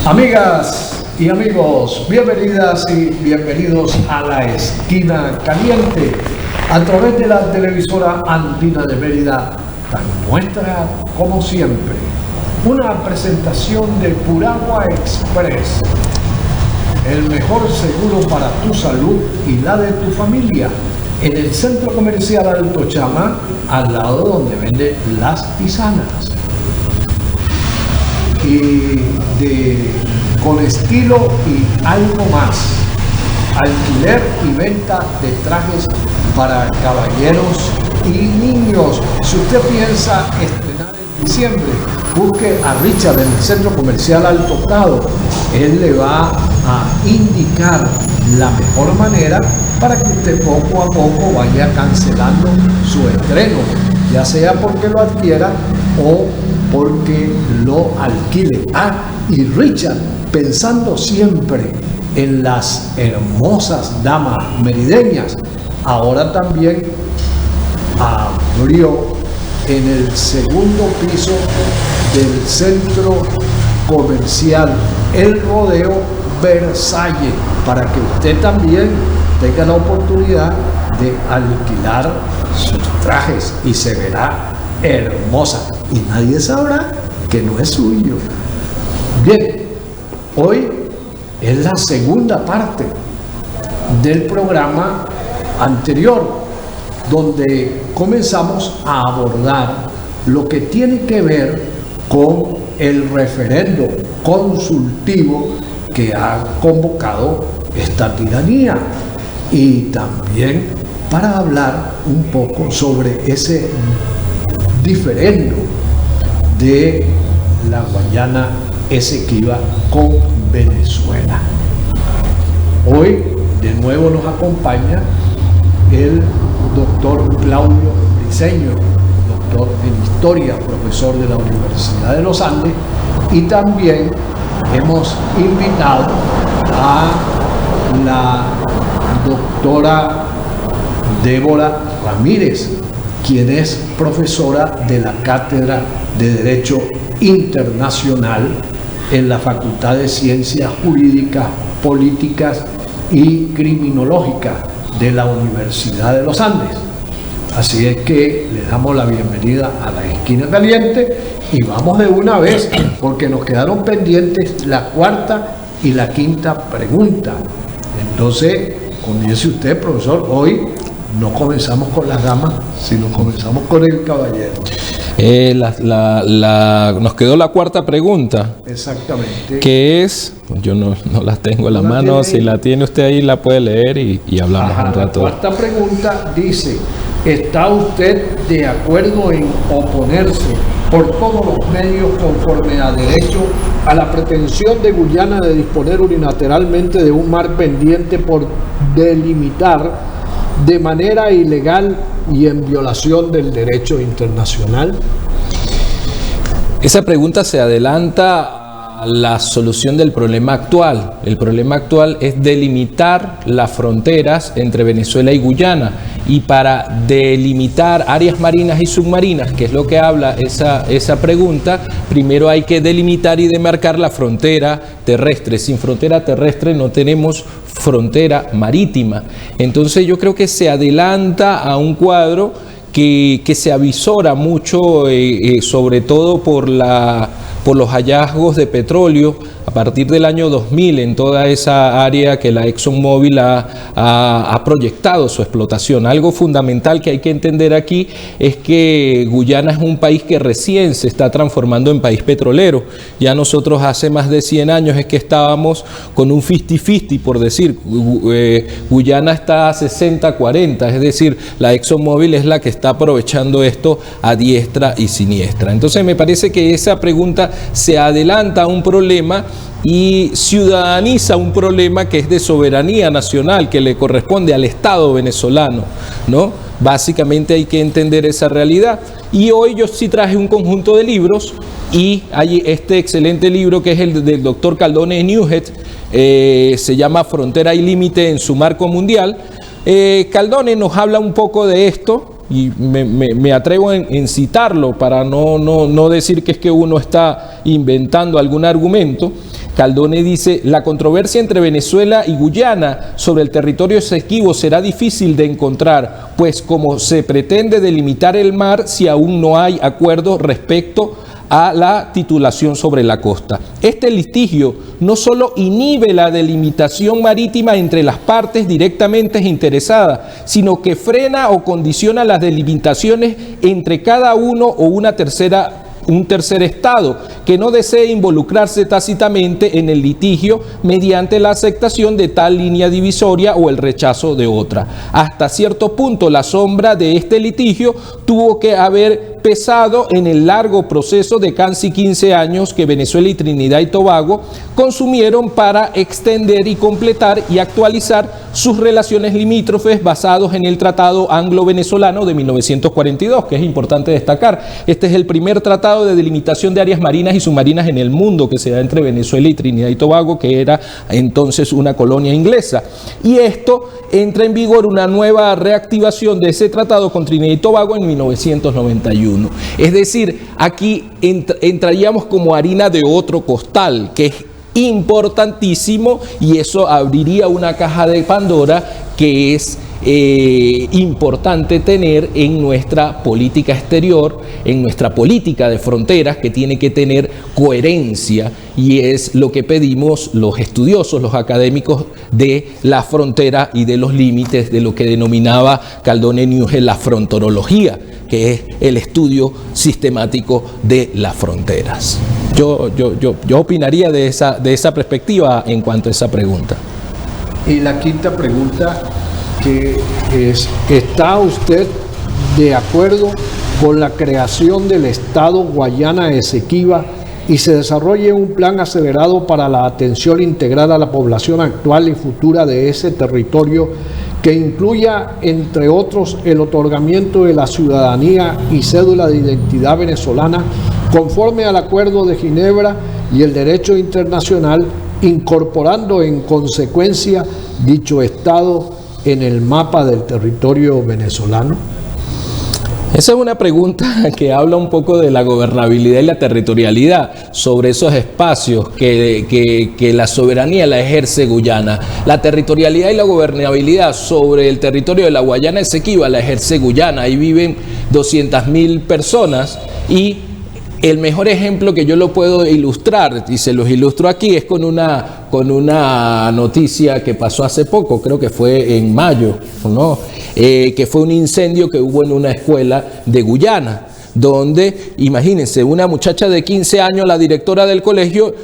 Amigas y amigos, bienvenidas y bienvenidos a La Esquina Caliente a través de la televisora andina de Mérida, tan nuestra como siempre. Una presentación de Puragua Express, el mejor seguro para tu salud y la de tu familia, en el centro comercial Alto Chama, al lado donde venden las tisanas. Y con estilo y algo más, alquiler y venta de trajes para caballeros y niños. Si usted piensa estrenar en diciembre, busque a Richard en el centro comercial Alto Prado. Él le va a indicar la mejor manera para que usted poco a poco vaya cancelando su estreno, ya sea porque lo adquiera o porque lo alquile. Y Richard, pensando siempre en las hermosas damas merideñas, ahora también abrió en el segundo piso del centro comercial El Rodeo Versalles, para que usted también tenga la oportunidad de alquilar sus trajes y se verá hermosa y nadie sabrá que no es suyo. Bien, hoy es la segunda parte del programa anterior, donde comenzamos a abordar lo que tiene que ver con el referendo consultivo que ha convocado esta tiranía, y también para hablar un poco sobre ese diferendo de la Guayana Esequiba con Venezuela. Hoy de nuevo nos acompaña el doctor Claudio Briceño, doctor en Historia, profesor de la Universidad de los Andes, y también hemos invitado a la doctora Débora Ramírez, quien es profesora de la Cátedra de Derecho Internacional en la Facultad de Ciencias Jurídicas, Políticas y Criminológicas de la Universidad de los Andes. Así es que le damos la bienvenida a La Esquina Caliente y vamos de una vez, porque nos quedaron pendientes la cuarta y la quinta pregunta. Entonces, comience usted, profesor. Hoy no comenzamos con las damas, sino comenzamos con el caballero. Nos quedó la cuarta pregunta. Exactamente. Que es, yo no las tengo en la mano, si la tiene usted ahí la puede leer y hablamos un rato. La cuarta pregunta dice: ¿está usted de acuerdo en oponerse por todos los medios, conforme a derecho, a la pretensión de Guyana de disponer unilateralmente de un mar pendiente por delimitar de manera ilegal y en violación del derecho internacional? Esa pregunta se adelanta a la solución del problema actual. El problema actual es delimitar las fronteras entre Venezuela y Guyana, y para delimitar áreas marinas y submarinas, que es lo que habla esa pregunta, primero hay que delimitar y demarcar la frontera terrestre. Sin frontera terrestre no tenemos frontera marítima. Entonces yo creo que se adelanta a un cuadro que se avisora mucho, sobre todo por los hallazgos de petróleo a partir del año 2000 en toda esa área que la ExxonMobil ha proyectado su explotación. Algo fundamental que hay que entender aquí es que Guyana es un país que recién se está transformando en país petrolero. Ya nosotros hace más de 100 años es que estábamos con un 50-50, por decir. Guyana está a 60-40, es decir, la ExxonMobil es la que está aprovechando esto a diestra y siniestra. Entonces me parece que esa pregunta se adelanta a un problema y ciudadaniza un problema que es de soberanía nacional, que le corresponde al Estado venezolano, ¿no? Básicamente hay que entender esa realidad. Y hoy yo sí traje un conjunto de libros, y hay este excelente libro que es el del doctor Caldone Newhead, se llama Frontera y Límite en su marco mundial. Caldone nos habla un poco de esto, y me atrevo en citarlo para no decir que es que uno está inventando algún argumento. Caldone dice: la controversia entre Venezuela y Guyana sobre el territorio Esequibo será difícil de encontrar, pues como se pretende delimitar el mar si aún no hay acuerdo respecto a la titulación sobre la costa. Este litigio no solo inhibe la delimitación marítima entre las partes directamente interesadas, sino que frena o condiciona las delimitaciones entre cada uno o un tercer estado que no desee involucrarse tácitamente en el litigio mediante la aceptación de tal línea divisoria o el rechazo de otra. Hasta cierto punto, la sombra de este litigio tuvo que haber pesado en el largo proceso de casi 15 años que Venezuela y Trinidad y Tobago consumieron para extender y completar y actualizar sus relaciones limítrofes basados en el Tratado Anglo-Venezolano de 1942, que es importante destacar. Este es el primer tratado de delimitación de áreas marinas y submarinas en el mundo que se da entre Venezuela y Trinidad y Tobago, que era entonces una colonia inglesa. Y esto entra en vigor una nueva reactivación de ese tratado con Trinidad y Tobago en 1991. Es decir, aquí entraríamos como harina de otro costal, que es importantísimo, y eso abriría una caja de Pandora que es importante tener en nuestra política exterior, en nuestra política de fronteras, que tiene que tener coherencia, y es lo que pedimos los estudiosos, los académicos de la frontera y de los límites, de lo que denominaba Caldone Niuge la fronterología, que es el estudio sistemático de las fronteras. Yo opinaría de esa perspectiva en cuanto a esa pregunta. Y la quinta pregunta, que es: ¿está usted de acuerdo con la creación del Estado Guayana Esequiba y se desarrolle un plan acelerado para la atención integral a la población actual y futura de ese territorio, que incluya, entre otros, el otorgamiento de la ciudadanía y cédula de identidad venezolana conforme al Acuerdo de Ginebra y el derecho internacional, incorporando en consecuencia dicho Estado en el mapa del territorio venezolano? Esa es una pregunta que habla un poco de la gobernabilidad y la territorialidad sobre esos espacios que la soberanía la ejerce Guyana. La territorialidad y la gobernabilidad sobre el territorio de la Guayana Esequiba la ejerce Guyana. Ahí viven 200.000 personas, y el mejor ejemplo que yo lo puedo ilustrar, y se los ilustro aquí, es con una noticia que pasó hace poco, creo que fue en mayo, ¿no? Que fue un incendio que hubo en una escuela de Guyana, donde, imagínense, una muchacha de 15 años, la directora del colegio,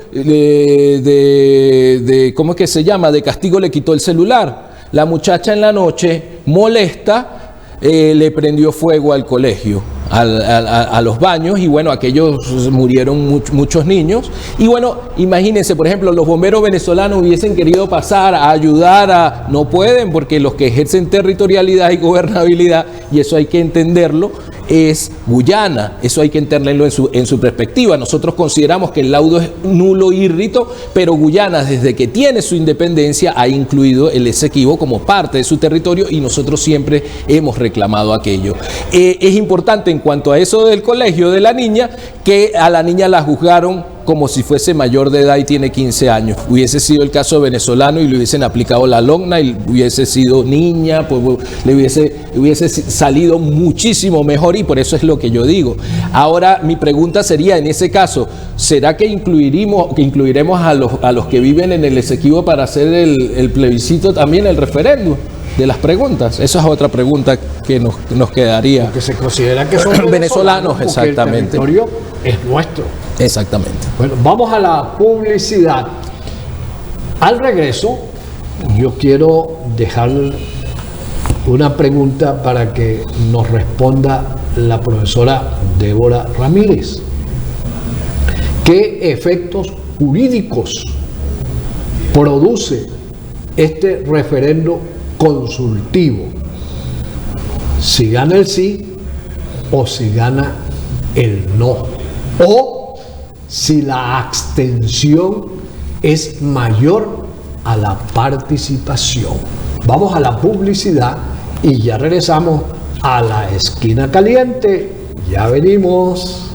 ¿cómo es que se llama?, de castigo le quitó el celular. La muchacha en la noche, molesta, le prendió fuego al colegio, a los baños, y bueno, aquellos murieron muchos niños. Y bueno, imagínense, por ejemplo, los bomberos venezolanos hubiesen querido pasar a ayudar no pueden, porque los que ejercen territorialidad y gobernabilidad, y eso hay que entenderlo, es Guyana. Eso hay que entenderlo en su perspectiva. Nosotros consideramos que el laudo es nulo y rito, pero Guyana, desde que tiene su independencia, ha incluido el Esequibo como parte de su territorio, y nosotros siempre hemos reclamado aquello. Es importante en cuanto a eso del colegio de la niña, que a la niña la juzgaron como si fuese mayor de edad y tiene 15 años. Hubiese sido el caso venezolano y le hubiesen aplicado la LOGNA y hubiese sido niña, pues le hubiese salido muchísimo mejor, y por eso es lo que yo digo. Ahora, mi pregunta sería, en ese caso, ¿será que incluiremos a los que viven en el Esequibo para hacer el plebiscito también, el referéndum de las preguntas? Esa es otra pregunta que nos quedaría. Porque se considera que son venezolanos, exactamente. El territorio es nuestro. Exactamente. Bueno, vamos a la publicidad. Al regreso, yo quiero dejar una pregunta para que nos responda la profesora Débora Ramírez. ¿Qué efectos jurídicos produce este referendo consultivo? Si gana el sí o si gana el no, o si la abstención es mayor a la participación. Vamos a la publicidad y ya regresamos a la esquina caliente. Ya venimos.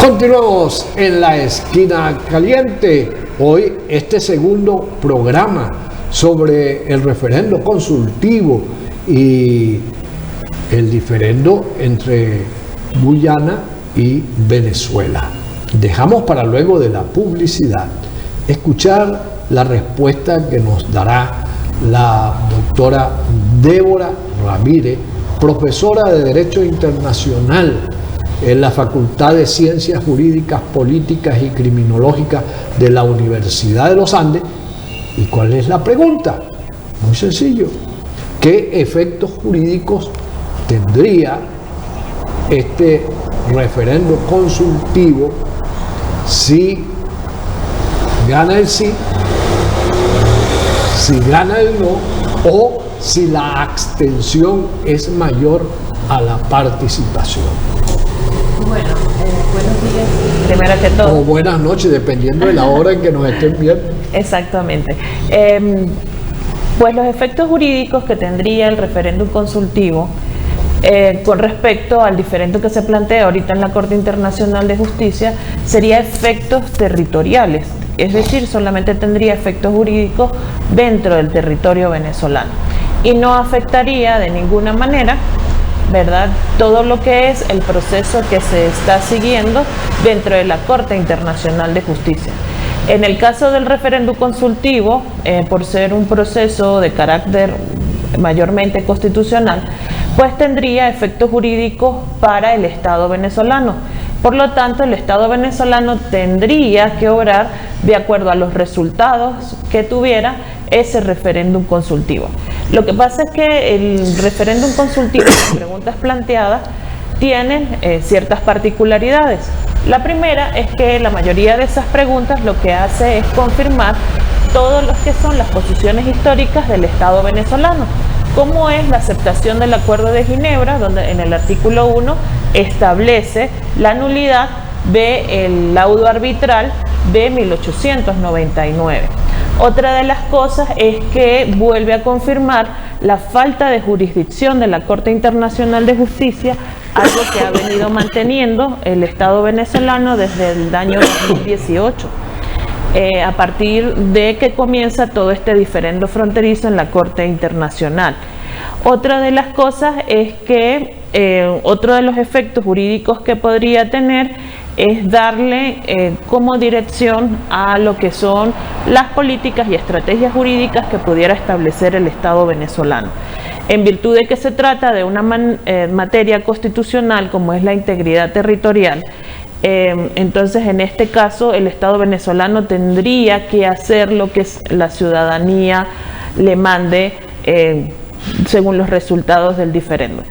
Continuamos en la esquina caliente. Hoy este segundo programa sobre el referendo consultivo y el diferendo entre Guyana y Venezuela. Dejamos para luego de la publicidad escuchar la respuesta que nos dará la doctora Débora Ramírez, profesora de Derecho Internacional en la Facultad de Ciencias Jurídicas, Políticas y Criminológicas de la Universidad de los Andes. ¿Y cuál es la pregunta? Muy sencillo. ¿Qué efectos jurídicos tendría este referendo consultivo si gana el sí, si gana el no o si la abstención es mayor a la participación? Bueno, buenos días, primero que todo. O buenas noches, dependiendo de la hora en que nos estén viendo. Exactamente. Pues los efectos jurídicos que tendría el referéndum consultivo con respecto al diferendo que se plantea ahorita en la Corte Internacional de Justicia sería efectos territoriales, es decir, solamente tendría efectos jurídicos dentro del territorio venezolano y no afectaría de ninguna manera, ¿verdad?, todo lo que es el proceso que se está siguiendo dentro de la Corte Internacional de Justicia. En el caso del referéndum consultivo, por ser un proceso de carácter mayormente constitucional, pues tendría efectos jurídicos para el Estado venezolano. Por lo tanto, el Estado venezolano tendría que obrar de acuerdo a los resultados que tuviera ese referéndum consultivo. Lo que pasa es que el referéndum consultivo, las preguntas planteadas, tienen ciertas particularidades. La primera es que la mayoría de esas preguntas lo que hace es confirmar todo lo que son las posiciones históricas del Estado venezolano, como es la aceptación del Acuerdo de Ginebra, donde en el artículo 1 establece la nulidad del laudo arbitral de 1899. Otra de las cosas es que vuelve a confirmar la falta de jurisdicción de la Corte Internacional de Justicia, algo que ha venido manteniendo el Estado venezolano desde el año 2018, a partir de que comienza todo este diferendo fronterizo en la Corte Internacional. Otra de las cosas es que otro de los efectos jurídicos que podría tener es darle como dirección a lo que son las políticas y estrategias jurídicas que pudiera establecer el Estado venezolano. En virtud de que se trata de una materia constitucional como es la integridad territorial, entonces en este caso el Estado venezolano tendría que hacer lo que la ciudadanía le mande según los resultados del diferendo.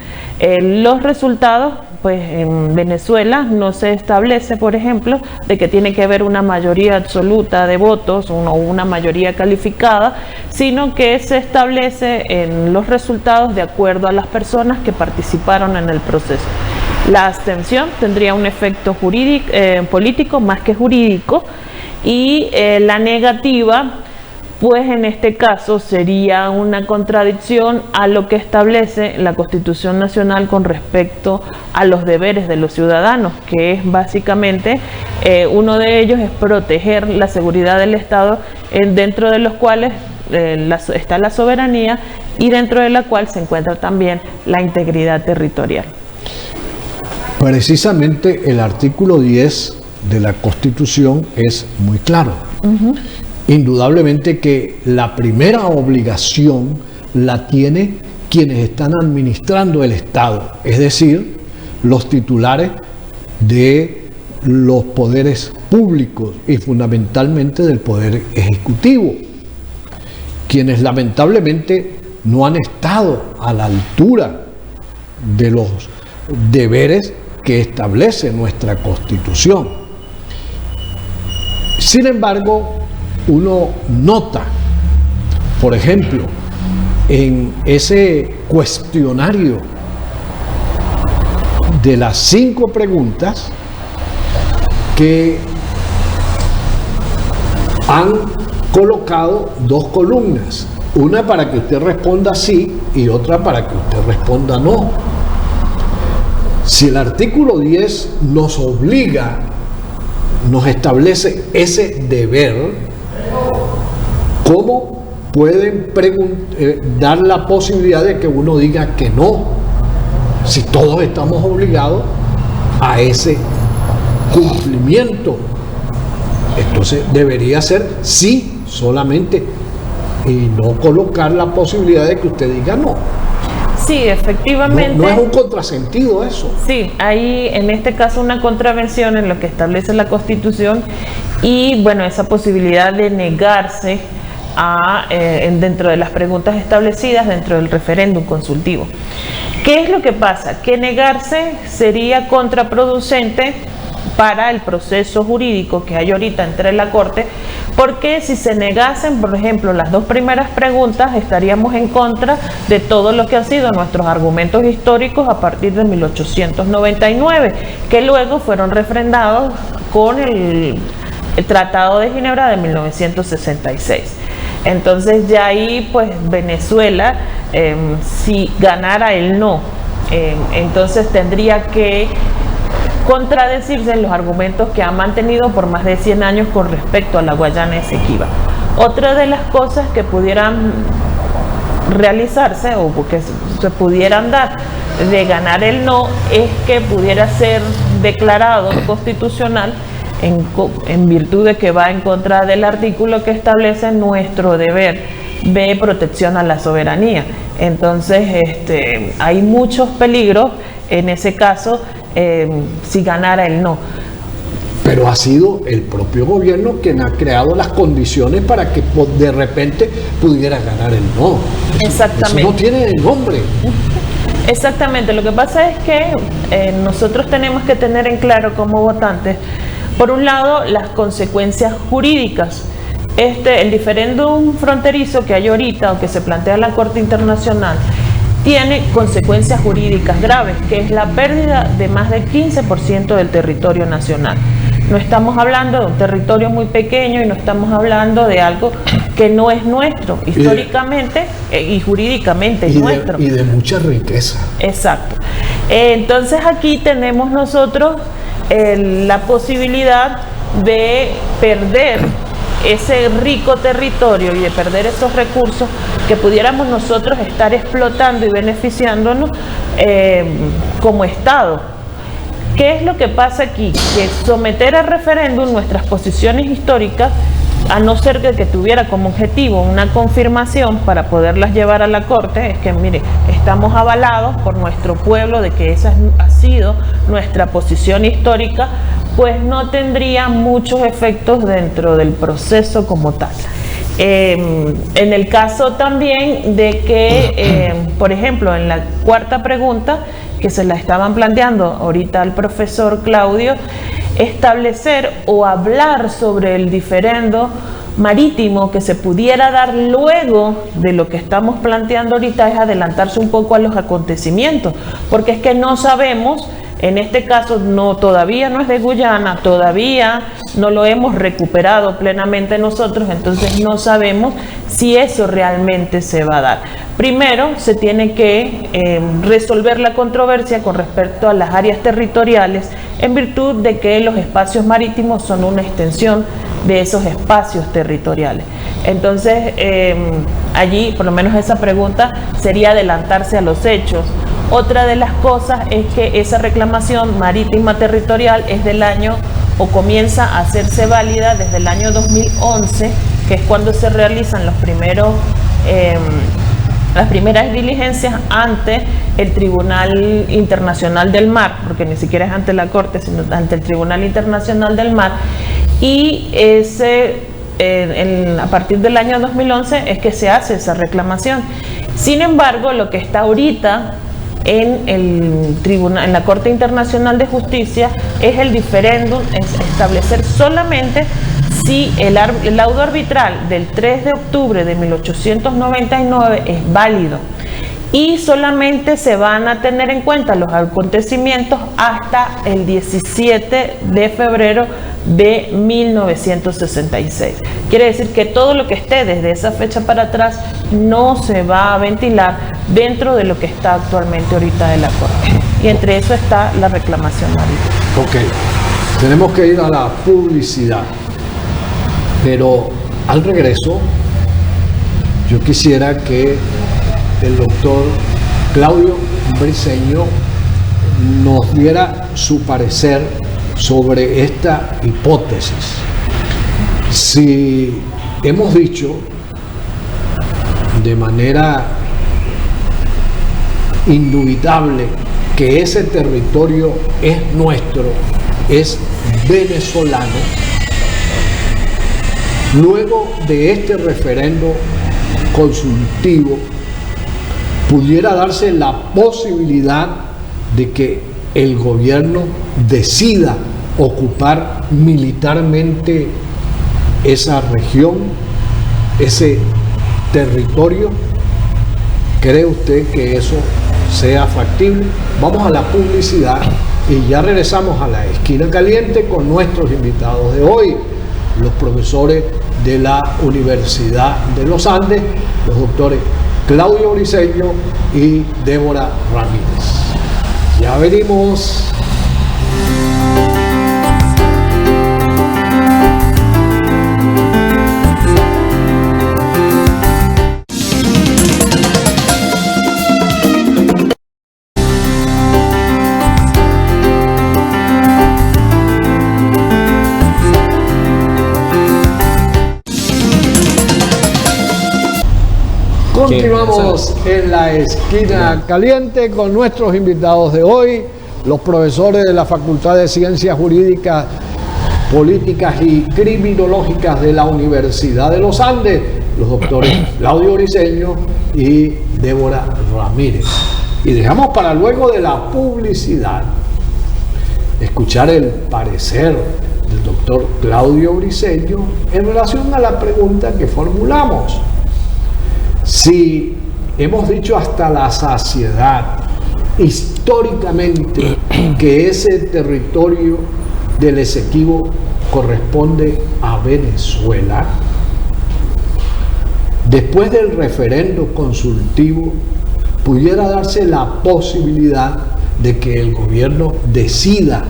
Los resultados, pues en Venezuela no se establece, por ejemplo, de que tiene que haber una mayoría absoluta de votos o una mayoría calificada, sino que se establece en los resultados de acuerdo a las personas que participaron en el proceso. La abstención tendría un efecto jurídico, político más que jurídico, y la negativa, pues en este caso sería una contradicción a lo que establece la Constitución Nacional con respecto a los deberes de los ciudadanos, que es básicamente, uno de ellos es proteger la seguridad del Estado, dentro de los cuales está la soberanía y dentro de la cual se encuentra también la integridad territorial. Precisamente el artículo 10 de la Constitución es muy claro. Indudablemente que la primera obligación la tienen quienes están administrando el Estado, es decir, los titulares de los poderes públicos y fundamentalmente del poder ejecutivo, quienes lamentablemente no han estado a la altura de los deberes que establece nuestra Constitución. Sin embargo, uno nota, por ejemplo, en ese cuestionario de las 5 preguntas que han colocado 2 columnas, una para que usted responda sí y otra para que usted responda no. Si el artículo 10 nos obliga, nos establece ese deber, ¿cómo pueden dar la posibilidad de que uno diga que no? Si todos estamos obligados a ese cumplimiento. Entonces debería ser sí solamente y no colocar la posibilidad de que usted diga no. Sí, efectivamente. No es un contrasentido eso. Sí, hay en este caso una contravención en lo que establece la Constitución y bueno, esa posibilidad de negarse dentro de las preguntas establecidas dentro del referéndum consultivo. ¿Qué es lo que pasa? Que negarse sería contraproducente para el proceso jurídico que hay ahorita entre la Corte, porque si se negasen, por ejemplo, las 2 primeras preguntas, estaríamos en contra de todo lo que han sido nuestros argumentos históricos a partir de 1899, que luego fueron refrendados con el Tratado de Ginebra de 1966. Entonces ya ahí pues Venezuela, si ganara el no, entonces tendría que contradecirse en los argumentos que ha mantenido por más de 100 años con respecto a la Guayana Esequiba. Otra de las cosas que pudieran realizarse o que se pudieran dar de ganar el no es que pudiera ser declarado constitucional en virtud de que va en contra del artículo que establece nuestro deber de protección a la soberanía. Entonces hay muchos peligros en ese caso si ganara el no. Pero ha sido el propio gobierno quien ha creado las condiciones para que de repente pudiera ganar el no. Exactamente. Eso no tiene nombre. Exactamente. Lo que pasa es que nosotros tenemos que tener en claro como votantes, por un lado, las consecuencias jurídicas. El diferéndum fronterizo que hay ahorita o que se plantea en la Corte Internacional tiene consecuencias jurídicas graves, que es la pérdida de más del 15% del territorio nacional. No estamos hablando de un territorio muy pequeño y no estamos hablando de algo que no es nuestro, históricamente y jurídicamente es nuestro. Y de mucha riqueza. Exacto. Entonces aquí tenemos nosotros la posibilidad de perder ese rico territorio y de perder esos recursos que pudiéramos nosotros estar explotando y beneficiándonos como Estado. ¿Qué es lo que pasa aquí? Que someter a referéndum nuestras posiciones históricas, a no ser que tuviera como objetivo una confirmación para poderlas llevar a la Corte, es que mire, estamos avalados por nuestro pueblo de que esa ha sido nuestra posición histórica, pues no tendría muchos efectos dentro del proceso como tal. En el caso también de que, por ejemplo, en la 4ª pregunta, que se la estaban planteando ahorita al profesor Claudio, establecer o hablar sobre el diferendo marítimo que se pudiera dar luego de lo que estamos planteando ahorita es adelantarse un poco a los acontecimientos, porque es que no sabemos. En este caso todavía no es de Guyana, todavía no lo hemos recuperado plenamente nosotros, entonces no sabemos si eso realmente se va a dar. Primero se tiene que resolver la controversia con respecto a las áreas territoriales, en virtud de que los espacios marítimos son una extensión de esos espacios territoriales. Entonces allí, por lo menos esa pregunta sería adelantarse a los hechos. Otra de las cosas es que esa reclamación marítima territorial es del año, o comienza a hacerse válida desde el año 2011, que es cuando se realizan las primeras diligencias ante el Tribunal Internacional del Mar, porque ni siquiera es ante la Corte, sino ante el Tribunal Internacional del Mar, y a partir del año 2011 es que se hace esa reclamación. Sin embargo, lo que está ahorita en el tribunal, en la Corte Internacional de Justicia, es el diferéndum, es establecer solamente si el laudo arbitral del 3 de octubre de 1899 es válido, y solamente se van a tener en cuenta los acontecimientos hasta el 17 de febrero de 1966. Quiere decir que todo lo que esté desde esa fecha para atrás no se va a ventilar dentro de lo que está actualmente ahorita de la Corte. Y entre eso está la reclamación marítima. Ok, tenemos que ir a la publicidad, pero al regreso yo quisiera que el doctor Claudio Briceño nos diera su parecer sobre esta hipótesis. Si hemos dicho de manera indubitable que ese territorio es nuestro, es venezolano, luego de este referendo consultivo, pudiera darse la posibilidad de que el gobierno decida ocupar militarmente esa región, ese territorio. ¿Cree usted que eso sea factible? Vamos a la publicidad y ya regresamos a la esquina caliente con nuestros invitados de hoy, los profesores de la Universidad de los Andes, los doctores Claudio Briceño y Débora Ramírez. Ya venimos. Continuamos en la esquina caliente con nuestros invitados de hoy, los profesores de la Facultad de Ciencias Jurídicas, Políticas y Criminológicas de la Universidad de los Andes, los doctores Claudio Briceño y Débora Ramírez. Y dejamos para luego de la publicidad escuchar el parecer del doctor Claudio Briceño en relación a la pregunta que formulamos. Si hemos dicho hasta la saciedad históricamente que ese territorio del Esequibo corresponde a Venezuela, después del referendo consultivo pudiera darse la posibilidad de que el gobierno decida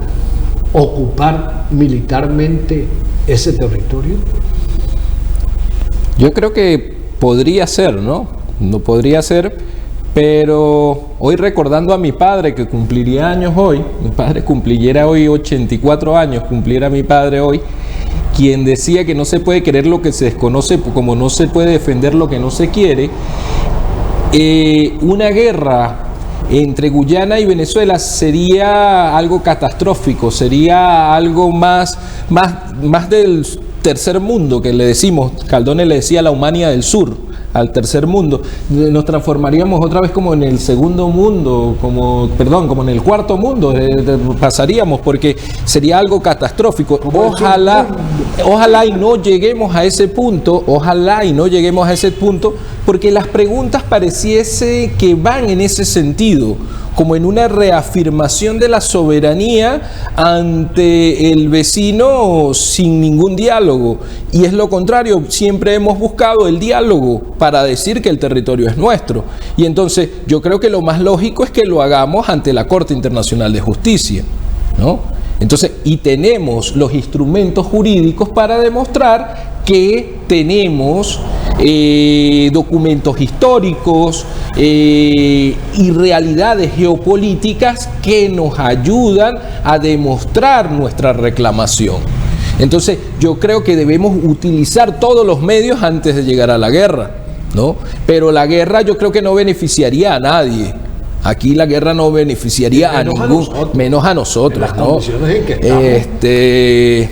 ocupar militarmente ese territorio. Yo creo que podría ser, ¿no? No podría ser, pero hoy recordando a mi padre que cumpliría años hoy, mi padre cumpliera hoy 84 años, cumpliera mi padre hoy, quien decía que no se puede querer lo que se desconoce, como no se puede defender lo que no se quiere. Una guerra entre Guyana y Venezuela sería algo catastrófico, sería algo más del tercer mundo, que le decimos, Caldones le decía la Humania del Sur, al tercer mundo. Nos transformaríamos otra vez como en el segundo mundo, como en el cuarto mundo, pasaríamos, porque sería algo catastrófico. Ojalá y no lleguemos a ese punto, porque las preguntas pareciese que van en ese sentido, como en una reafirmación de la soberanía ante el vecino sin ningún diálogo. Y es lo contrario, siempre hemos buscado el diálogo para decir que el territorio es nuestro. Y entonces yo creo que lo más lógico es que lo hagamos ante la Corte Internacional de Justicia, ¿no? Entonces, y tenemos los instrumentos jurídicos para demostrar que tenemos documentos históricos y realidades geopolíticas que nos ayudan a demostrar nuestra reclamación. Entonces, yo creo que debemos utilizar todos los medios antes de llegar a la guerra, ¿no? Pero la guerra yo creo que no beneficiaría a nadie. Aquí la guerra no beneficiaría a ningún, menos a nosotros, las ¿no? condiciones en que estamos.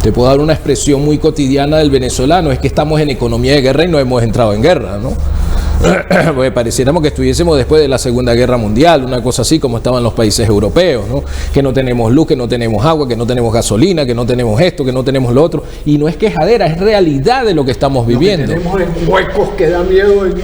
Te puedo dar una expresión muy cotidiana del venezolano, es que estamos en economía de guerra y no hemos entrado en guerra, ¿no? Pues pareciéramos que estuviésemos después de la Segunda Guerra Mundial, una cosa así como estaban los países europeos, ¿no? Que no tenemos luz, que no tenemos agua, que no tenemos gasolina, que no tenemos esto, que no tenemos lo otro. Y no es quejadera, es realidad de lo que estamos viviendo. Tenemos huecos que da miedo en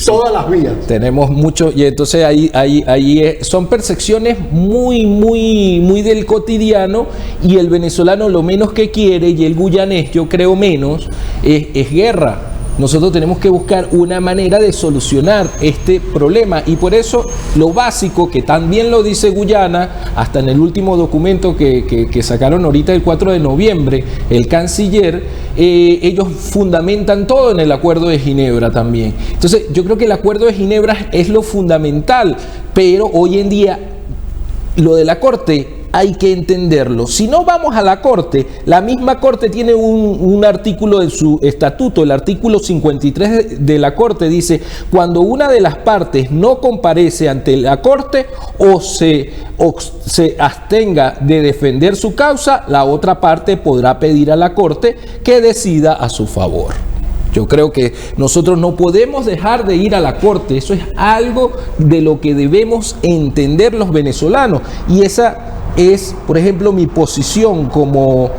todas las vías. Tenemos mucho, y entonces ahí son percepciones muy del cotidiano, y el venezolano lo menos que quiere, y el guyanés yo creo menos, es guerra. Nosotros tenemos que buscar una manera de solucionar este problema, y por eso lo básico, que también lo dice Guyana, hasta en el último documento que sacaron ahorita el 4 de noviembre, el canciller, ellos fundamentan todo en el Acuerdo de Ginebra también. Entonces yo creo que el Acuerdo de Ginebra es lo fundamental, pero hoy en día lo de la Corte hay que entenderlo. Si no vamos a la Corte, la misma Corte tiene un artículo en su estatuto, el artículo 53 de la Corte dice: cuando una de las partes no comparece ante la Corte o se abstenga de defender su causa, la otra parte podrá pedir a la Corte que decida a su favor. Yo creo que nosotros no podemos dejar de ir a la Corte. Eso es algo de lo que debemos entender los venezolanos, y esa es, por ejemplo, mi posición como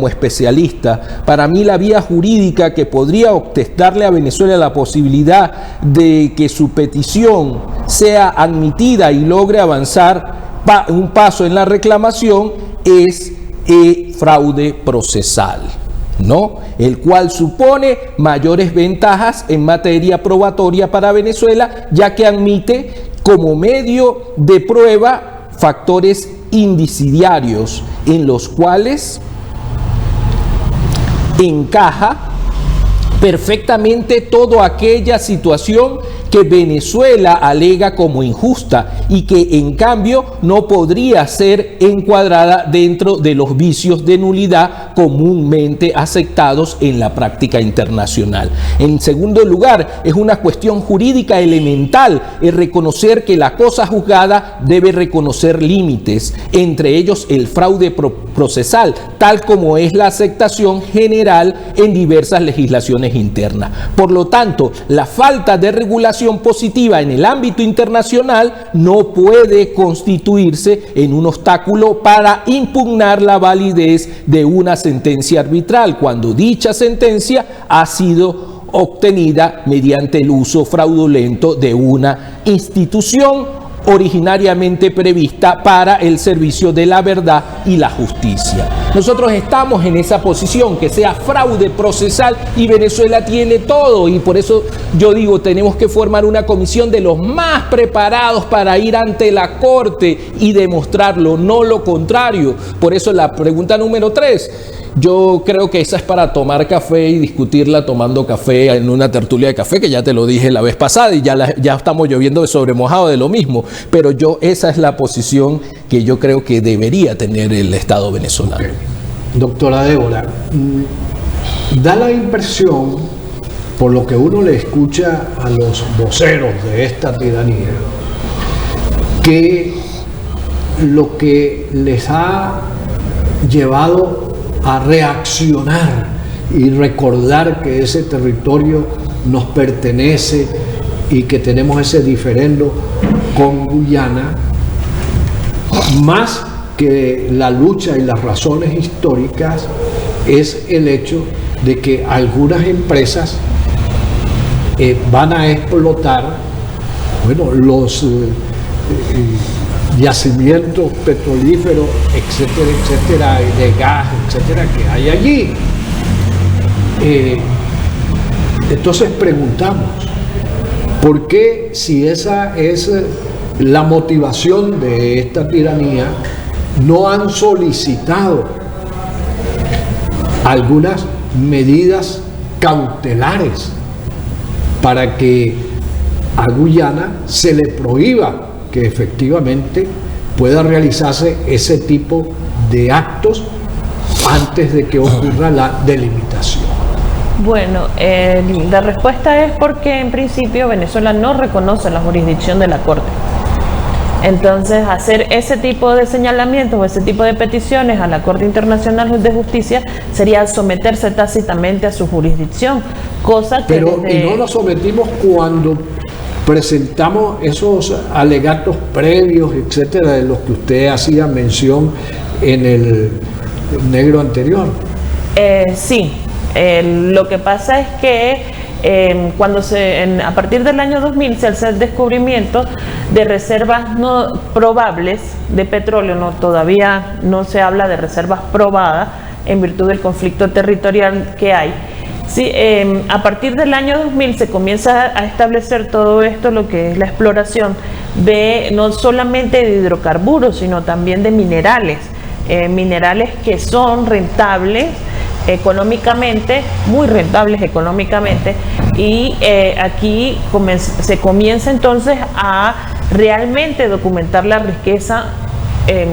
especialista. Para mí, la vía jurídica que podría darle a Venezuela la posibilidad de que su petición sea admitida y logre avanzar un paso en la reclamación es fraude procesal, ¿no? El cual supone mayores ventajas en materia probatoria para Venezuela, ya que admite como medio de prueba factores indiciarios en los cuales encaja perfectamente toda aquella situación que Venezuela alega como injusta y que en cambio no podría ser encuadrada dentro de los vicios de nulidad comúnmente aceptados en la práctica internacional. En segundo lugar, es una cuestión jurídica elemental el reconocer que la cosa juzgada debe reconocer límites, entre ellos el fraude procesal, tal como es la aceptación general en diversas legislaciones internas. Por lo tanto, la falta de regulación positiva en el ámbito internacional no puede constituirse en un obstáculo para impugnar la validez de una sentencia arbitral, cuando dicha sentencia ha sido obtenida mediante el uso fraudulento de una institución originariamente prevista para el servicio de la verdad y la justicia. Nosotros estamos en esa posición, que sea fraude procesal, y Venezuela tiene todo, y por eso yo digo, tenemos que formar una comisión de los más preparados para ir ante la Corte y demostrarlo, no lo contrario. Por eso la pregunta número 3, yo creo que esa es para tomar café y discutirla tomando café en una tertulia de café, que ya te lo dije la vez pasada, y ya estamos lloviendo de sobre mojado de lo mismo, pero esa es la posición que yo creo que debería tener el Estado venezolano. Okay. Doctora Débora, da la impresión, por lo que uno le escucha a los voceros de esta tiranía, que lo que les ha llevado a reaccionar y recordar que ese territorio nos pertenece y que tenemos ese diferendo con Guyana, más que la lucha y las razones históricas, es el hecho de que algunas empresas van a explotar, bueno, los yacimientos petrolíferos, etcétera, y de gas, etcétera, que hay allí. Entonces preguntamos, ¿por qué, si esa es la motivación de esta tiranía, no han solicitado algunas medidas cautelares para que a Guyana se le prohíba que efectivamente pueda realizarse ese tipo de actos antes de que ocurra la delimitación? Bueno, la respuesta es porque en principio Venezuela no reconoce la jurisdicción de la Corte. Entonces, hacer ese tipo de señalamientos o ese tipo de peticiones a la Corte Internacional de Justicia sería someterse tácitamente a su jurisdicción, cosa que... Pero y no nos sometimos cuando presentamos esos alegatos previos, etcétera, de los que usted hacía mención en el negro anterior. Sí, lo que pasa es que cuando a partir del año 2000 se hace el descubrimiento de reservas no probables de petróleo, todavía no se habla de reservas probadas en virtud del conflicto territorial que hay. Sí, a partir del año 2000 se comienza a establecer todo esto, lo que es la exploración de no solamente de hidrocarburos, sino también de minerales, minerales que son rentables económicamente, muy rentables económicamente, y aquí se comienza entonces a realmente documentar la riqueza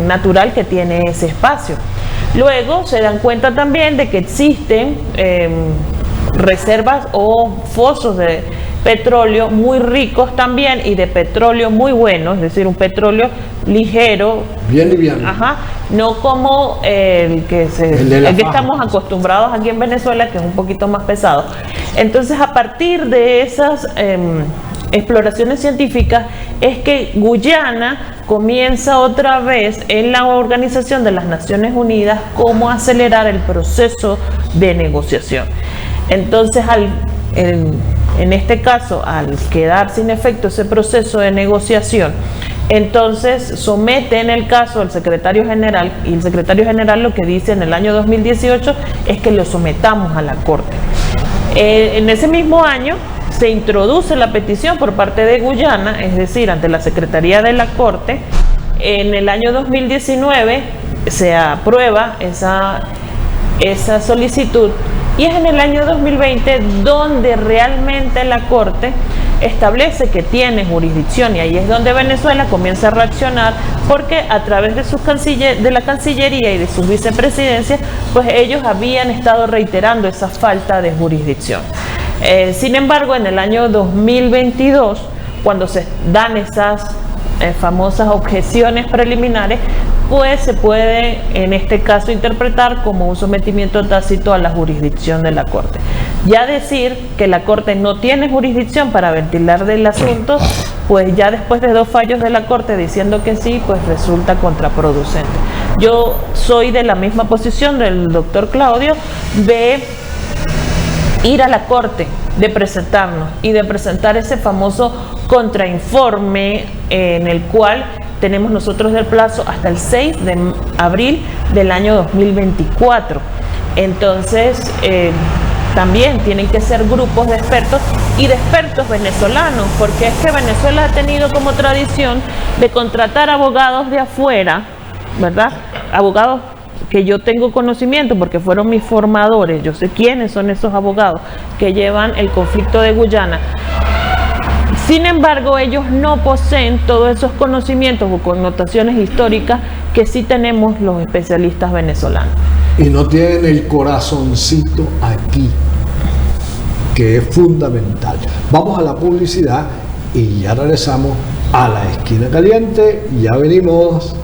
natural que tiene ese espacio. Luego se dan cuenta también de que existen reservas o fosos de petróleo muy ricos también y de petróleo muy bueno, es decir, un petróleo ligero, bien liviano. Ajá, no como el que estamos acostumbrados aquí en Venezuela, que es un poquito más pesado. Entonces, a partir de esas exploraciones científicas es que Guyana comienza otra vez en la Organización de las Naciones Unidas cómo acelerar el proceso de negociación. Entonces, en este caso, al quedar sin efecto ese proceso de negociación, entonces somete en el caso al secretario general, y el secretario general lo que dice en el año 2018 es que lo sometamos a la Corte. En ese mismo año se introduce la petición por parte de Guyana, es decir, ante la Secretaría de la Corte. En el año 2019 se aprueba esa solicitud, y es en el año 2020 donde realmente la Corte establece que tiene jurisdicción, y ahí es donde Venezuela comienza a reaccionar, porque a través de la Cancillería y de sus vicepresidencias, pues ellos habían estado reiterando esa falta de jurisdicción. Sin embargo, en el año 2022, cuando se dan esas famosas objeciones preliminares, pues se puede en este caso interpretar como un sometimiento tácito a la jurisdicción de la Corte. Ya decir que la Corte no tiene jurisdicción para ventilar del asunto, pues ya después de 2 fallos de la Corte diciendo que sí, pues resulta contraproducente. Yo soy de la misma posición del doctor Claudio, de ir a la Corte, de presentarnos y de presentar ese famoso contrainforme en el cual tenemos nosotros del plazo hasta el 6 de abril del año 2024. Entonces, también tienen que ser grupos de expertos y de expertos venezolanos, porque es que Venezuela ha tenido como tradición de contratar abogados de afuera, ¿verdad? Abogados que yo tengo conocimiento porque fueron mis formadores, yo sé quiénes son esos abogados que llevan el conflicto de Guyana. Sin embargo, ellos no poseen todos esos conocimientos o connotaciones históricas que sí tenemos los especialistas venezolanos. Y no tienen el corazoncito aquí, que es fundamental. Vamos a la publicidad y ya regresamos a la esquina caliente. Ya venimos.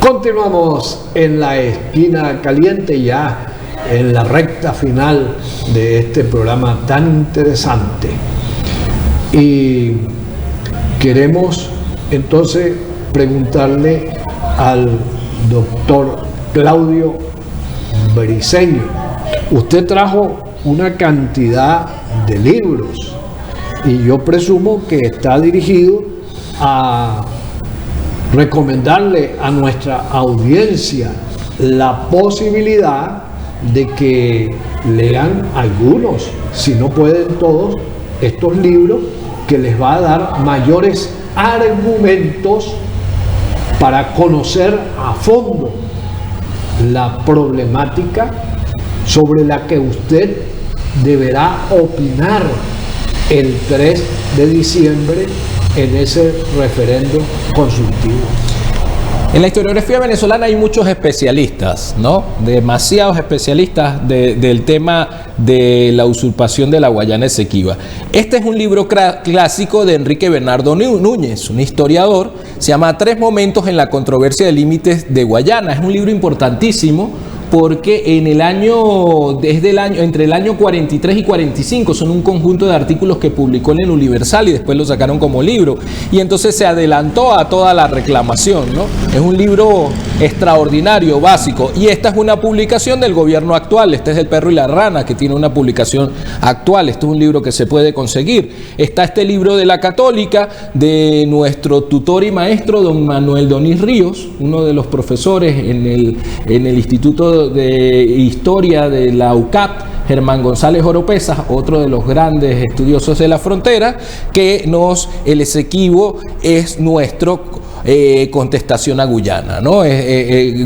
Continuamos en la esquina caliente, ya en la recta final de este programa tan interesante. Y queremos entonces preguntarle al doctor Claudio Briceño. Usted trajo una cantidad de libros y yo presumo que está dirigido a recomendarle a nuestra audiencia la posibilidad de que lean algunos, si no pueden todos, estos libros que les va a dar mayores argumentos para conocer a fondo la problemática sobre la que usted deberá opinar el 3 de diciembre en ese referendo consultivo. En la historiografía venezolana hay muchos especialistas, ¿no? Demasiados especialistas del tema de la usurpación de la Guayana Esequiba. Este es un libro clásico de Enrique Bernardo Núñez, un historiador. Se llama Tres momentos en la controversia de límites de Guayana. Es un libro importantísimo porque entre el año 43 y 45 son un conjunto de artículos que publicó en el Universal y después lo sacaron como libro, y entonces se adelantó a toda la reclamación, ¿no? Es un libro extraordinario, básico, y esta es una publicación del gobierno actual. Este es El perro y la rana, que tiene una publicación actual. Este es un libro que se puede conseguir. Está este libro de la Católica de nuestro tutor y maestro don Manuel Donís Ríos, uno de los profesores en el Instituto de Historia de la UCAP, Germán González Oropesa, otro de los grandes estudiosos de la frontera, que el Esequibo es nuestro contestación a Guyana, ¿no?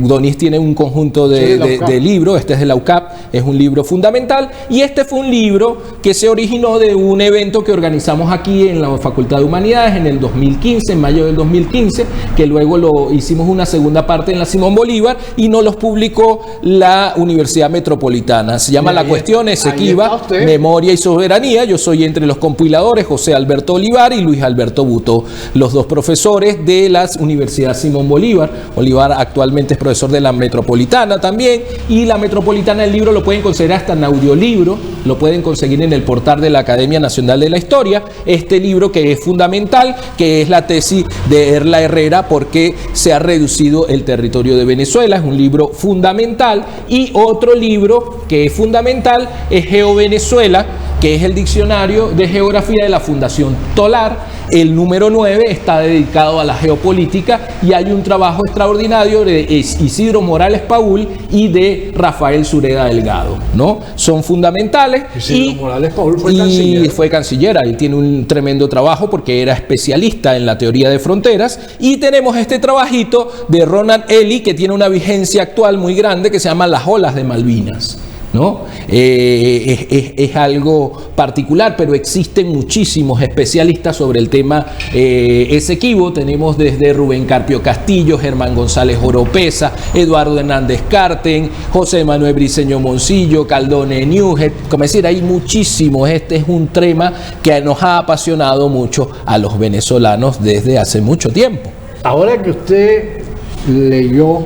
Donís tiene un conjunto de libros. Este es de la UCAP, es un libro fundamental, y este fue un libro que se originó de un evento que organizamos aquí en la Facultad de Humanidades en el 2015, en mayo del 2015, que luego lo hicimos una segunda parte en la Simón Bolívar y nos los publicó la Universidad Metropolitana. Se llama La Cuestión Esequiba, Memoria y Soberanía. Yo soy entre los compiladores José Alberto Olivar y Luis Alberto Butó, los dos profesores de la Universidad Simón Bolívar. Olivar actualmente es profesor de la Metropolitana también, y la Metropolitana, el libro lo pueden conseguir hasta en audiolibro, lo pueden conseguir en el portal de la Academia Nacional de la Historia. Este libro, que es fundamental, que es la tesis de Erla Herrera, ¿por qué se ha reducido el territorio de Venezuela? Es un libro fundamental. Y otro libro que es fundamental es GeoVenezuela, que es el diccionario de geografía de la Fundación Tolar. El número 9 está dedicado a la geopolítica, y hay un trabajo extraordinario de Isidro Morales Paul y de Rafael Sureda Delgado, ¿no? Son fundamentales. Isidro Morales Paul fue canciller. Fue canciller. Él tiene un tremendo trabajo porque era especialista en la teoría de fronteras. Y tenemos este trabajito de Ronan Ely, que tiene una vigencia actual muy grande, que se llama Las olas de Malvinas, ¿no? Es algo particular, pero existen muchísimos especialistas sobre el tema Esequibo. Tenemos desde Rubén Carpio Castillo, Germán González Oropesa, Eduardo Hernández Carten, José Manuel Briceño Moncillo, Caldone Newhead. Como decir, hay muchísimos. Este es un tema que nos ha apasionado mucho a los venezolanos desde hace mucho tiempo. Ahora que usted leyó,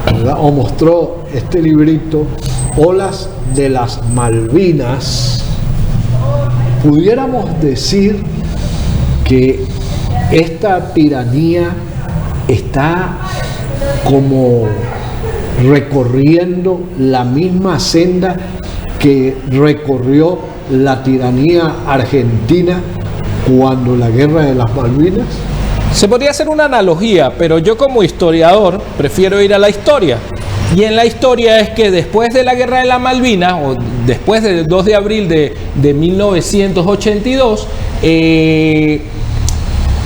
¿verdad?, o mostró este librito, Olas de las Malvinas, pudiéramos decir que esta tiranía está como recorriendo la misma senda que recorrió la tiranía argentina cuando la guerra de las Malvinas. Se podría hacer una analogía, pero yo como historiador prefiero ir a la historia. Y en la historia es que después de la guerra de las Malvinas, o después del 2 de abril de 1982,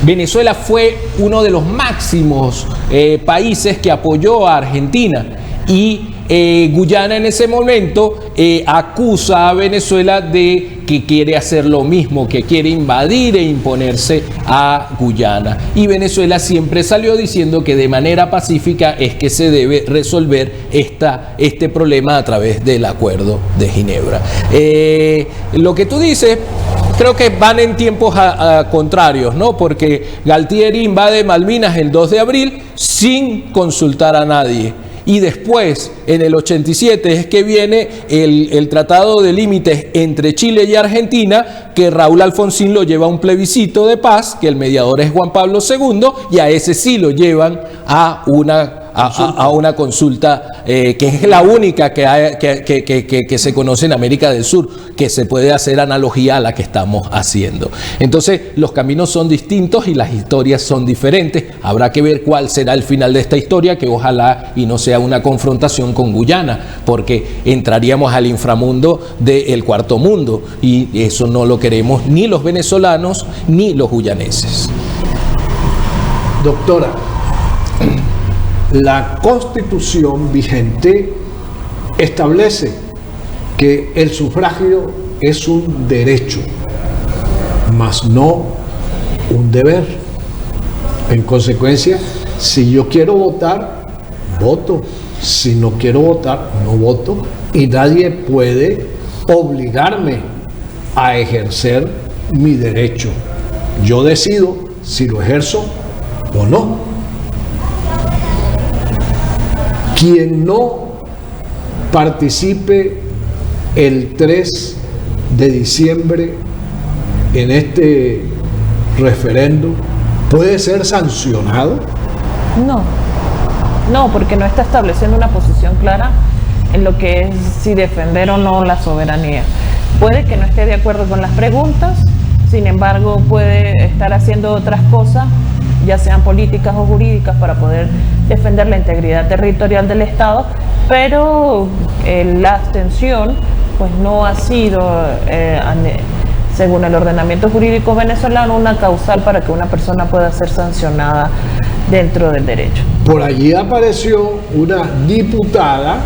Venezuela fue uno de los máximos países que apoyó a Argentina. Y Guyana en ese momento acusa a Venezuela de que quiere hacer lo mismo, que quiere invadir e imponerse a Guyana. Y Venezuela siempre salió diciendo que de manera pacífica es que se debe resolver este problema a través del Acuerdo de Ginebra. Lo que tú dices, creo que van en tiempos contrarios, ¿no? Porque Galtieri invade Malvinas el 2 de abril sin consultar a nadie. Y después, en el 87, es que viene el Tratado de Límites entre Chile y Argentina, que Raúl Alfonsín lo lleva a un plebiscito de paz, que el mediador es Juan Pablo II, y a ese sí lo llevan a una consulta que es la única que se conoce en América del Sur, que se puede hacer analogía a la que estamos haciendo. Entonces, los caminos son distintos y las historias son diferentes. Habrá que ver cuál será el final de esta historia, que ojalá y no sea una confrontación con Guyana, porque entraríamos al inframundo del cuarto mundo, y eso no lo queremos ni los venezolanos ni los guyaneses. Doctora, la Constitución vigente establece que el sufragio es un derecho, mas no un deber. En consecuencia, si yo quiero votar, voto. Si no quiero votar, no voto. Y nadie puede obligarme a ejercer mi derecho. Yo decido si lo ejerzo o no. Quien no participe el 3 de diciembre en este referendo puede ser sancionado. No, porque no está estableciendo una posición clara en lo que es si defender o no la soberanía. Puede que no esté de acuerdo con las preguntas, sin embargo puede estar haciendo otras cosas, ya sean políticas o jurídicas, para poder defender la integridad territorial del Estado, pero la abstención pues no ha sido, según el ordenamiento jurídico venezolano, una causal para que una persona pueda ser sancionada dentro del derecho. Por allí apareció una diputada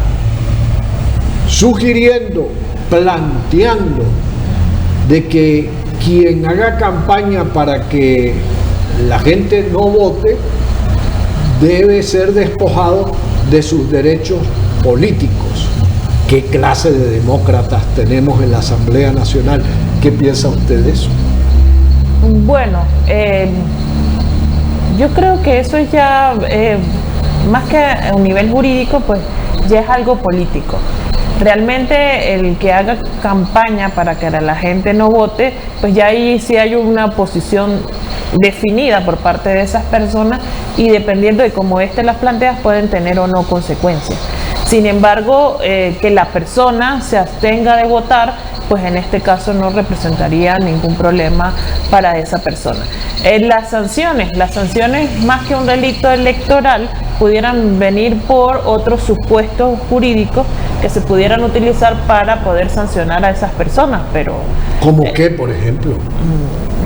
sugiriendo, planteando de que quien haga campaña para que la gente no vote debe ser despojado de sus derechos políticos. ¿Qué clase de demócratas tenemos en la Asamblea Nacional? ¿Qué piensa usted de eso? Bueno, yo creo que eso es ya, más que a un nivel jurídico, pues ya es algo político. Realmente el que haga campaña para que la gente no vote, pues ya ahí sí hay una posición definida por parte de esas personas, y dependiendo de cómo las planteas pueden tener o no consecuencias. Sin embargo, que la persona se abstenga de votar, pues en este caso no representaría ningún problema para esa persona. Las sanciones más que un delito electoral pudieran venir por otros supuestos jurídicos que se pudieran utilizar para poder sancionar a esas personas, pero... ¿Cómo qué, por ejemplo?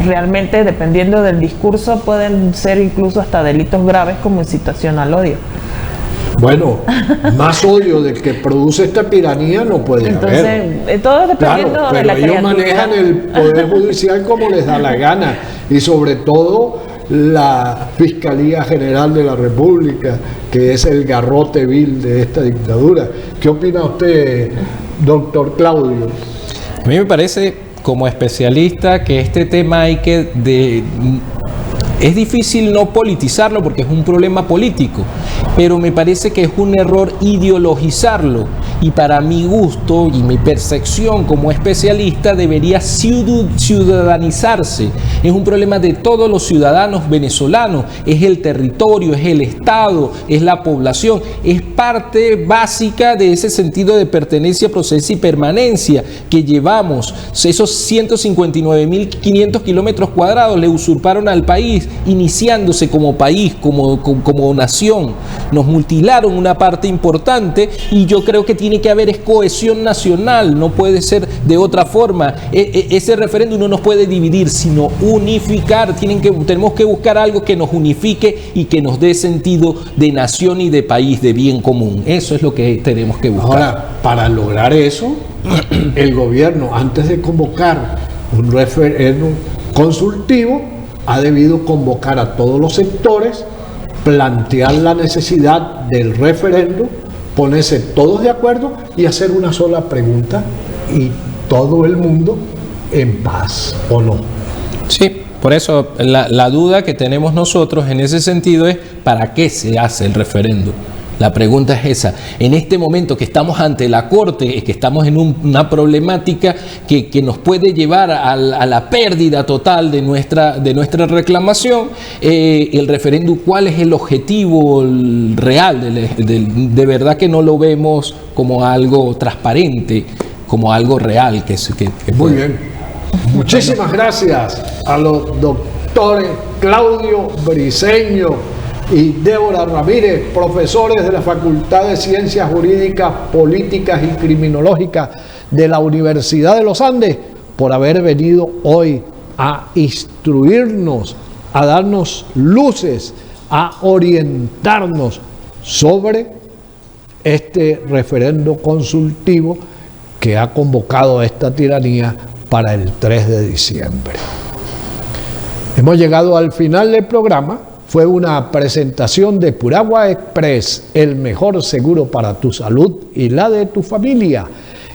Realmente, dependiendo del discurso, pueden ser incluso hasta delitos graves como incitación al odio. Bueno, más odio del que produce esta tiranía no puede Entonces, haber. todo dependiendo claro, de la pero ellos manejan el Poder Judicial como les da la gana, y sobre todo la Fiscalía General de la República, que es el garrote vil de esta dictadura. ¿Qué opina usted, doctor Claudio? A mí me parece, como especialista, que este tema hay que... Es difícil no politizarlo porque es un problema político, pero me parece que es un error ideologizarlo, y para mi gusto y mi percepción como especialista debería ciudadanizarse. Es un problema de todos los ciudadanos venezolanos, es el territorio, es el Estado, es la población, es parte básica de ese sentido de pertenencia, procedencia y permanencia que llevamos. Esos 159.500 kilómetros cuadrados le usurparon al país, iniciándose como país, como nación. Nos mutilaron una parte importante, y yo creo que tiene que haber cohesión nacional, no puede ser de otra forma. Ese referéndum no nos puede dividir, sino unificar. Tenemos que buscar algo que nos unifique y que nos dé sentido de nación y de país, de bien común. Eso es lo que tenemos que buscar. Ahora, para lograr eso, el gobierno, antes de convocar un referéndum consultivo, ha debido convocar a todos los sectores, plantear la necesidad del referéndum, ponerse todos de acuerdo y hacer una sola pregunta, y todo el mundo en paz, ¿o no? Sí, por eso la duda que tenemos nosotros en ese sentido es ¿para qué se hace el referéndum? La pregunta es esa. En este momento que estamos ante la Corte, que estamos en una problemática que nos puede llevar a la pérdida total de nuestra reclamación, el referéndum, ¿cuál es el objetivo real? De verdad que no lo vemos como algo transparente, como algo real. Muy bien. Muchísimas gracias a los doctores Claudio Briceño y Débora Ramírez, profesores de la Facultad de Ciencias Jurídicas, Políticas y Criminológicas de la Universidad de los Andes, por haber venido hoy a instruirnos, a darnos luces, a orientarnos sobre este referendo consultivo que ha convocado a esta tiranía para el 3 de diciembre. Hemos llegado al final del programa. Fue una presentación de Puragua Express, el mejor seguro para tu salud y la de tu familia,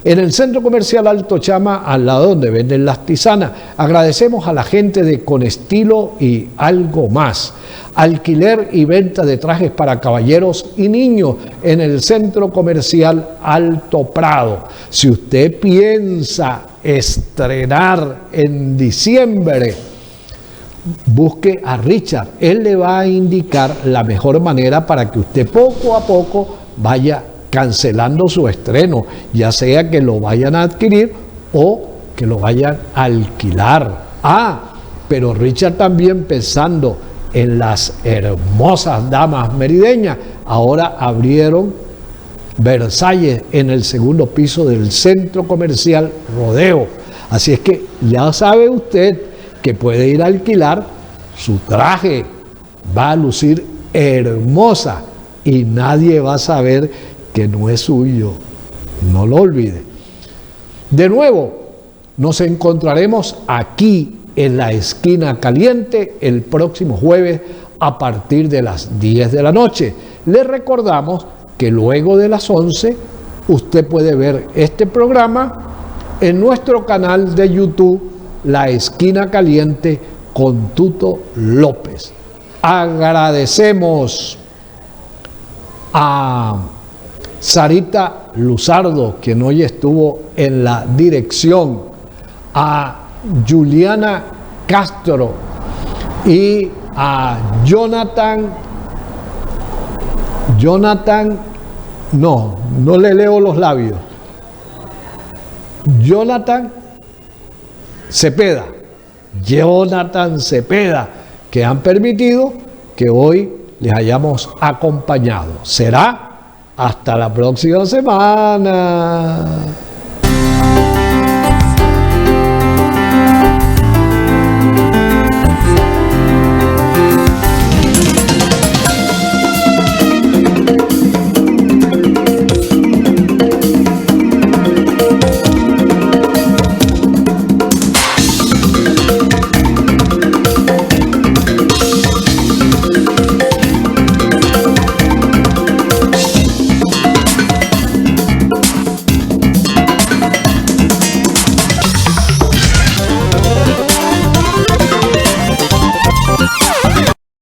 en el Centro Comercial Alto Chama, al lado donde venden las tisanas. Agradecemos a la gente de Con Estilo y Algo Más. Alquiler y venta de trajes para caballeros y niños en el Centro Comercial Alto Prado. Si usted piensa estrenar en diciembre, busque a Richard. Él le va a indicar la mejor manera para que usted poco a poco vaya cancelando su estreno, ya sea que lo vayan a adquirir o que lo vayan a alquilar. Pero Richard también, pensando en las hermosas damas merideñas, ahora abrieron Versalles en el segundo piso del Centro Comercial Rodeo. Así es que ya sabe usted que puede ir a alquilar su traje, va a lucir hermosa y nadie va a saber que no es suyo. No lo olvide. De nuevo, nos encontraremos aquí en la Esquina Caliente el próximo jueves a partir de las 10 de la noche. Le recordamos que luego de las 11 usted puede ver este programa en nuestro canal de YouTube, La Esquina Caliente con Tuto López. Agradecemos a Sarita Luzardo, quien hoy estuvo en la dirección, a Juliana Castro y a Jonathan, no le leo los labios, Jonathan Cepeda, que han permitido que hoy les hayamos acompañado. Será hasta la próxima semana.